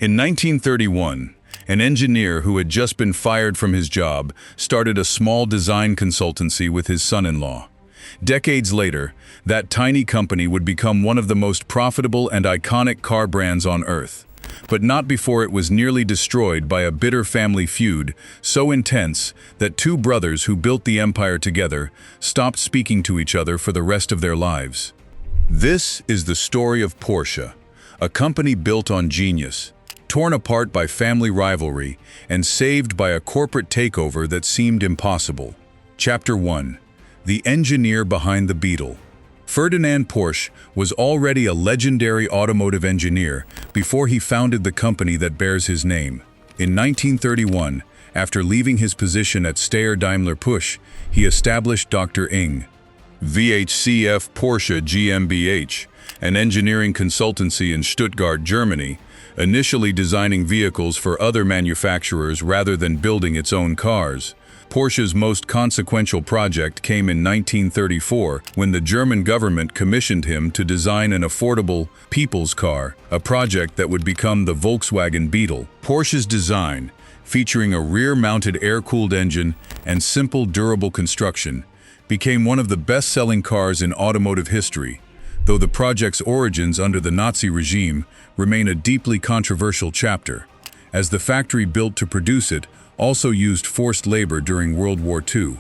In 1931, an engineer who had just been fired from his job started a small design consultancy with his son-in-law. Decades later, that tiny company would become one of the most profitable and iconic car brands on Earth. But not before it was nearly destroyed by a bitter family feud so intense that two brothers who built the empire together stopped speaking to each other for the rest of their lives. This is the story of Porsche, a company built on genius, torn apart by family rivalry, and saved by a corporate takeover that seemed impossible. Chapter 1. The engineer behind the Beetle. Ferdinand Porsche was already a legendary automotive engineer before he founded the company that bears his name. In 1931, after leaving his position at Steyr-Daimler Puch, he established Dr. Ing. VHCF Porsche GmbH, an engineering consultancy in Stuttgart, Germany, initially designing vehicles for other manufacturers rather than building its own cars. Porsche's most consequential project came in 1934 when the German government commissioned him to design an affordable people's car, a project that would become the Volkswagen Beetle. Porsche's design, featuring a rear-mounted air-cooled engine and simple, durable construction, became one of the best-selling cars in automotive history, though the project's origins under the Nazi regime remain a deeply controversial chapter, as the factory built to produce it also used forced labor during World War II,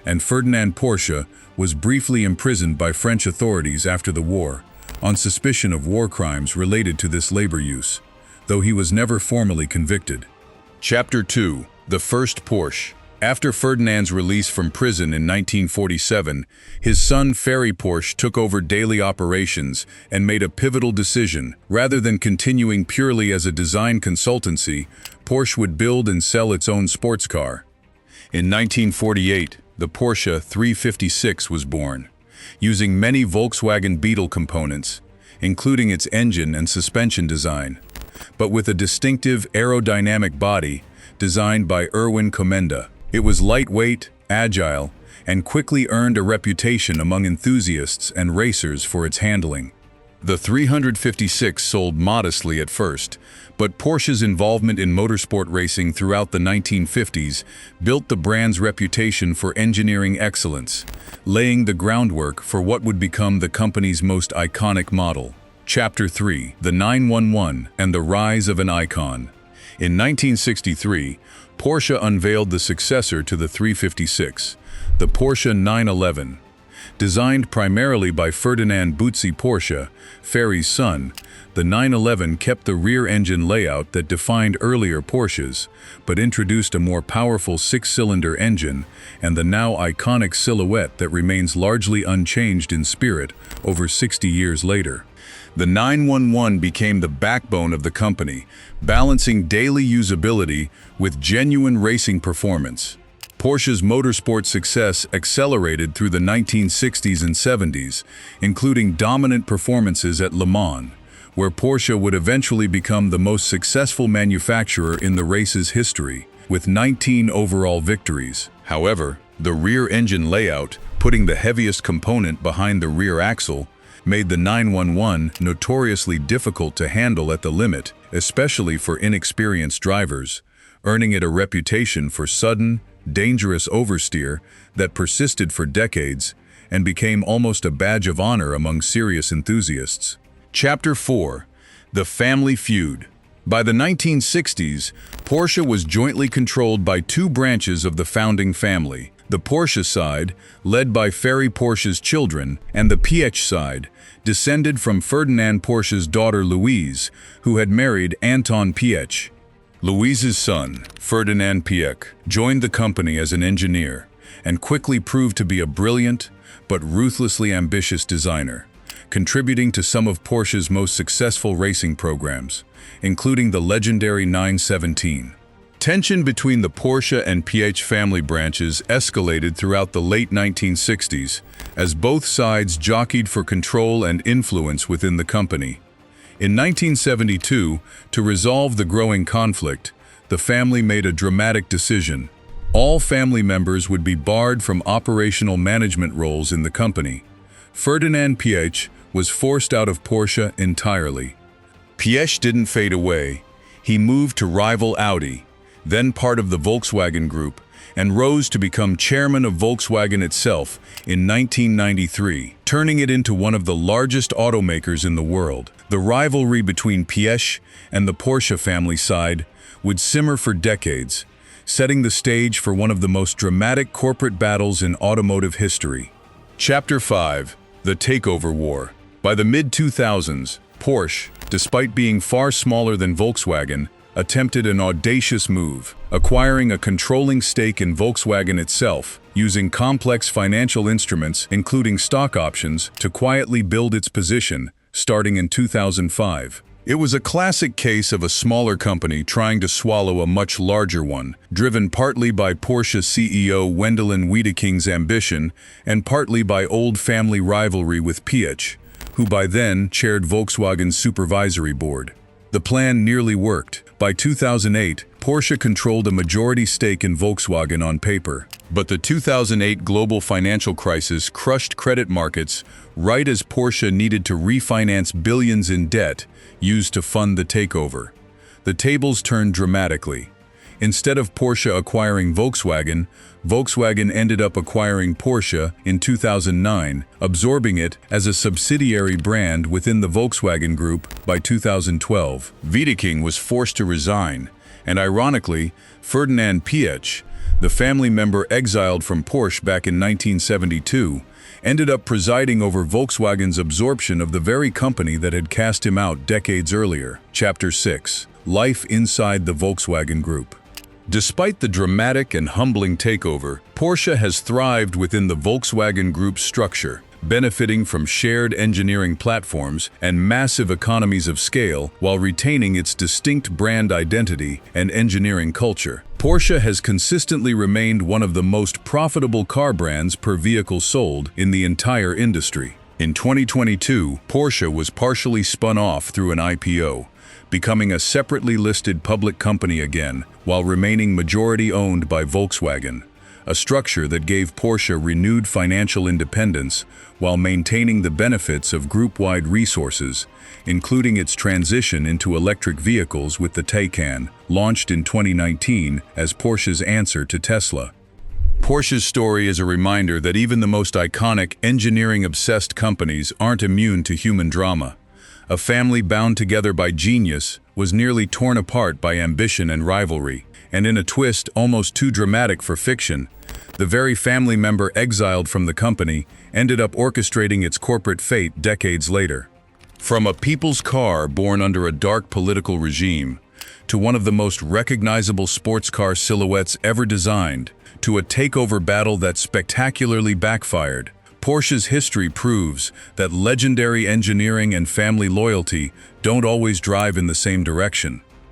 and Ferdinand Porsche was briefly imprisoned by French authorities after the war on suspicion of war crimes related to this labor use, though he was never formally convicted. Chapter 2. The First Porsche. After Ferdinand's release from prison in 1947, his son Ferry Porsche took over daily operations and made a pivotal decision. Rather than continuing purely as a design consultancy, Porsche would build and sell its own sports car. In 1948, the Porsche 356 was born, using many Volkswagen Beetle components, including its engine and suspension design, but with a distinctive aerodynamic body designed by Erwin Komenda. It was lightweight, agile, and quickly earned a reputation among enthusiasts and racers for its handling. The 356 sold modestly at first, but Porsche's involvement in motorsport racing throughout the 1950s built the brand's reputation for engineering excellence, laying the groundwork for what would become the company's most iconic model. Chapter 3. The 911 and the Rise of an Icon. In 1963, Porsche unveiled the successor to the 356, the Porsche 911. Designed primarily by Ferdinand Porsche, Ferry's son, the 911 kept the rear engine layout that defined earlier Porsches, but introduced a more powerful six-cylinder engine and the now iconic silhouette that remains largely unchanged in spirit over 60 years later. The 911 became the backbone of the company, balancing daily usability with genuine racing performance. Porsche's motorsport success accelerated through the 1960s and 70s, including dominant performances at Le Mans, where Porsche would eventually become the most successful manufacturer in the race's history, with 19 overall victories. However, the rear engine layout, putting the heaviest component behind the rear axle, made the 911 notoriously difficult to handle at the limit, especially for inexperienced drivers, earning it a reputation for sudden, dangerous oversteer that persisted for decades and became almost a badge of honor among serious enthusiasts. Chapter 4. The Family Feud. By the 1960s, Porsche was jointly controlled by two branches of the founding family: the Porsche side, led by Ferry Porsche's children, and the Piëch side, descended from Ferdinand Porsche's daughter Louise, who had married Anton Piëch. Louise's son, Ferdinand Piëch, joined the company as an engineer and quickly proved to be a brilliant but ruthlessly ambitious designer, contributing to some of Porsche's most successful racing programs, including the legendary 917. Tension between the Porsche and Piëch family branches escalated throughout the late 1960s as both sides jockeyed for control and influence within the company. In 1972, to resolve the growing conflict, the family made a dramatic decision. All family members would be barred from operational management roles in the company. Ferdinand Piëch was forced out of Porsche entirely. Piëch didn't fade away. he moved to rival Audi, then part of the Volkswagen Group, and rose to become chairman of Volkswagen itself in 1993, turning it into one of the largest automakers in the world. The rivalry between Piëch and the Porsche family side would simmer for decades, setting the stage for one of the most dramatic corporate battles in automotive history. Chapter 5: The Takeover War. By the mid-2000s, Porsche, despite being far smaller than Volkswagen, attempted an audacious move, acquiring a controlling stake in Volkswagen itself, using complex financial instruments, including stock options, to quietly build its position, starting in 2005. It was a classic case of a smaller company trying to swallow a much larger one, driven partly by Porsche CEO Wendelin Wiedeking's ambition and partly by old family rivalry with Piëch, who by then chaired Volkswagen's supervisory board. The plan nearly worked. By 2008, Porsche controlled a majority stake in Volkswagen on paper. But the 2008 global financial crisis crushed credit markets right as Porsche needed to refinance billions in debt used to fund the takeover. The tables turned dramatically. Instead of Porsche acquiring Volkswagen, Volkswagen ended up acquiring Porsche in 2009, absorbing it as a subsidiary brand within the Volkswagen Group by 2012. Wiedeking was forced to resign, and ironically, Ferdinand Porsche, the family member exiled from Porsche back in 1972, ended up presiding over Volkswagen's absorption of the very company that had cast him out decades earlier. Chapter 6: Life inside the Volkswagen Group. Despite the dramatic and humbling takeover, Porsche has thrived within the Volkswagen Group's structure, benefiting from shared engineering platforms and massive economies of scale while retaining its distinct brand identity and engineering culture. Porsche has consistently remained one of the most profitable car brands per vehicle sold in the entire industry. In 2022, Porsche was partially spun off through an IPO, becoming a separately listed public company again, while remaining majority-owned by Volkswagen, a structure that gave Porsche renewed financial independence while maintaining the benefits of group-wide resources, including its transition into electric vehicles with the Taycan, launched in 2019 as Porsche's answer to Tesla. Porsche's story is a reminder that even the most iconic, engineering-obsessed companies aren't immune to human drama. A family bound together by genius was nearly torn apart by ambition and rivalry, and in a twist almost too dramatic for fiction, the very family member exiled from the company ended up orchestrating its corporate fate decades later. From a people's car born under a dark political regime, to one of the most recognizable sports car silhouettes ever designed, to a takeover battle that spectacularly backfired, Porsche's history proves that legendary engineering and family loyalty don't always drive in the same direction.